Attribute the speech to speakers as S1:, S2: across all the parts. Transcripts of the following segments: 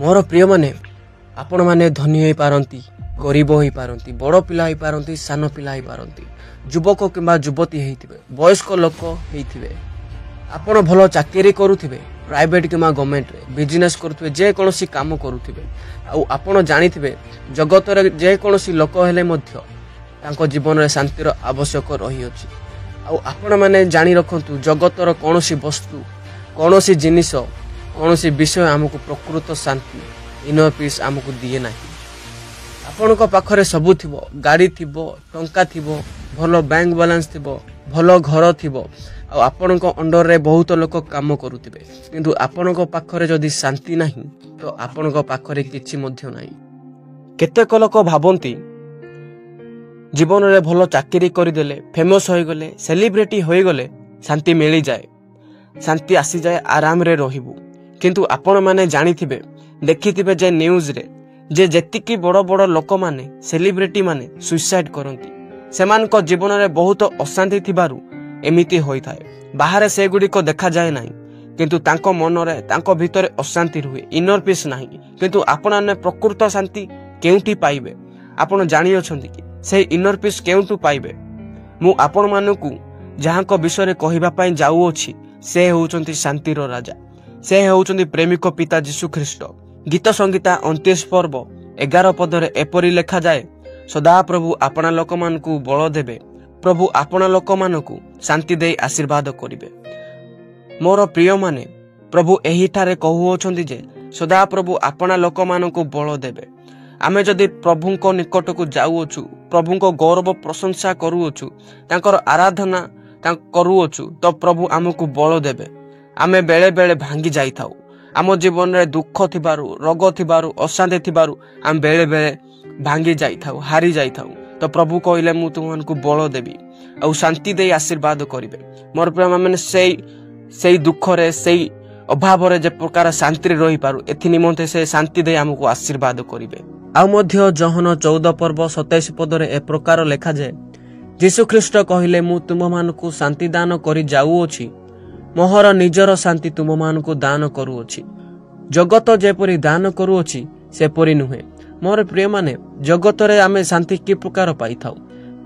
S1: मोर प्रिय माने आपण माने धनी हो पारती, गरीब हो पारती, बड़ पिला हो पारती, सान पिला हो पारती, युवक किंबा युवती होइथिबे, वयस्क लोक होइथिबे, आपण भल चाकरी करुथिबे, प्राइवेट किंबा गवर्नमेंट रे बिजनेस करुथिबे, जे कोनोसी काम करुथिबे, आ आपण जानिथिबे जगत रे जे कोनोसी लोक हेले मध्य तांको जीवन रे शांतिर आवश्यक रही अछि। आ आपण माने जानि रखंतु जगतर कोनोसी वस्तु, कोनोसी जिनिस, कोनोसी विषय हमको प्रकृत शांति इनर पीस हमको दिए ना। आपण पाखरे सबू थिबो, गाड़ी थिबो, टंका थिबो, भलो बैंक बैलेंस थिबो, भलो घर थिबो, आ आपण अंडर रे बहुत लोक काम करुथिबे, किंतु आपण पाखरे जदि शांति नाही तो आपण पाखरे किछि मध्य नाही। केतेक लोक भाबंती जीवन रे भलो चाकरी करदेले, फेमस हो गले, सेलिब्रिटी हो गले शांति मिली जाए, शांति आसी जाए, आराम रे रहिबु। किंतु आपण माने जानिथिबे, देखिथिबे जे न्यूज रे जे जेतिकी बड़ बड़ लोक माने, सेलिब्रिटी माने सुसाइड करंती, सेमान को जीवन रे बहुत अशांति थिबारु एमिति होई थाए। बाहर से गुडी को देखा जाए नाही, किंतु तांको मन रे तांको भितरे अशांति रुहे, इनर पीस नाही। किंतु आपण ने प्रकृत शांति केउठी पाइबे? आपण जानि अछंती कि से इनर पीस केउठु पाइबे? मु आपण मानकु जहां को विषय रे कहिबा पई जाउ अछि, से होउचंती शांतिर राजा, से होउचंती प्रेमिक पिता यीशु ख्रीष्ट। गीत संगीता 29 पर्व 11 पदरे एपरि लेखा जाए, सदा प्रभु आपना लोक मानकु बल देबे, प्रभु आपना लोक मानकु शांति देई आशीर्वाद करिवे। मोर प्रिय माने प्रभु एही ठारे कहउछंती जे सदा प्रभु आपना लोक मानकु बल देबे। आमे जदि प्रभुको निकट को जाउछु, प्रभुको गौरव प्रशंसा करूछु, तांकर आराधना करूछु, तो प्रभु आमको बल देबे। आमे बेले बेले भांगी जाई थाउ, आम जीवन रे दुख थिबारु, रोग थिबारु, अशांति थिबारु आम बेले बेले भांगी जाई थाउ, हारी जाई थाउ, तो प्रभु कहले मु तुमको बल देबी आ शांति दे आशीर्वाद करिवे। मोर प्रेम माने सेई दुख रे, सेई अभाव रे जे प्रकार शांति रे रही पारु, एथि निमंते से शांति दे हमको आशीर्वाद करिवे। आउ मध्य जहन 14 पर्व 27 पदरे ए प्रकार लेखा जाए, यीशु ख्रीष्ट कहले मु तुम मानकु शांति दान करि जाउछि, मोहर निजर शांति तुम मानकु दान करूछि। जगत जेपरि दान करूछि सेपरि नुहे। मोर प्रिय माने जगत रे आमे शांति कि प्रकार पाई थाउ,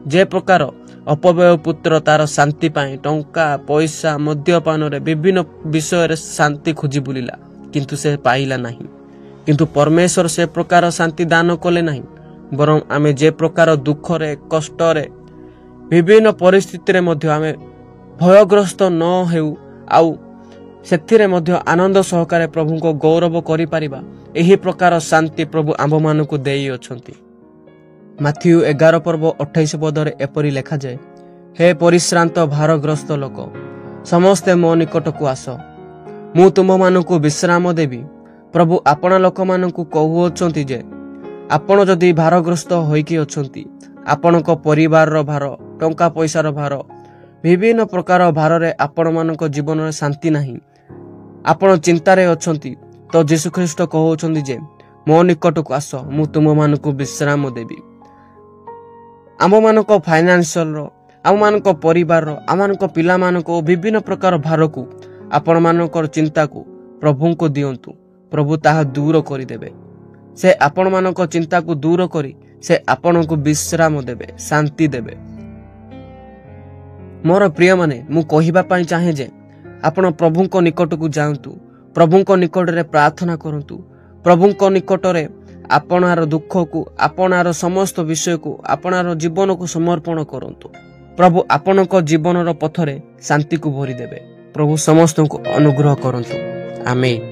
S1: जे प्रकार अपव्यय पुत्र तार शांति पाए टंका पैसा मद्यपान रे विभिन्न विषय रे शांति खोजी बुलिला, किंतु से पाइला नहीं। किंतु परमेश्वर से प्रकार शांति दान कले नहीं, बरं आमे जे प्रकार दुख रे, कष्ट रे, विभिन्न परिस्थिति रे मध्य आमे भयग्रस्त न हेउ, आउ सेथिरे मध्य आनंद सहकारे प्रभु को गौरव करि परिबा, एही प्रकार शांति प्रभु आम्भ मानकु देई अछंती। माथ्यू 11 पर्व 28 पदरे एपरि लेखा जाए, हे परिश्रांत भारग्रस्त लोक समस्ते मो निकट को आस, मु तुम मानकु विश्राम देबी। प्रभु आपना लोक मानकु कहउछंती जे आपण जदि भारग्रस्त होइकी अछंती, आपणको परिवार रो भार, टंका पैसा रो भार, विभिन्न प्रकार भार रे आपण मानक जीवन रे शांति नाही, आपण चिंता रे अछंती, तो यीशु ख्रीष्ट कहउछंती जे मो निकट को आस, मु तुम मानकु विश्राम देबी। आम मानक फाइनेंशियल रो, आम मानक परिवार रो, आम मानक पिला मानक विभिन्न प्रकार भार को, आपण मानकर चिंता को प्रभु को दियंतु, प्रभु ताहा दूर करि देबे। से आपण मानक चिंता को दूर करी से आपण को विश्राम देबे, शांति देबे। मोर प्रिय माने मु कहिबा पई चाहे जे आपण प्रभुको निकट को जांतु, प्रभुको निकट रे प्रार्थना करंतु, प्रभुको निकट रे आपनार दुख को, आपनार समस्त विषय को, आपनार जीवन को समर्पण करंतु। प्रभु आपनको जीवन रो पथरे शांति को भरी देबे। प्रभु समस्त को अनुग्रह करंतु। आमेन।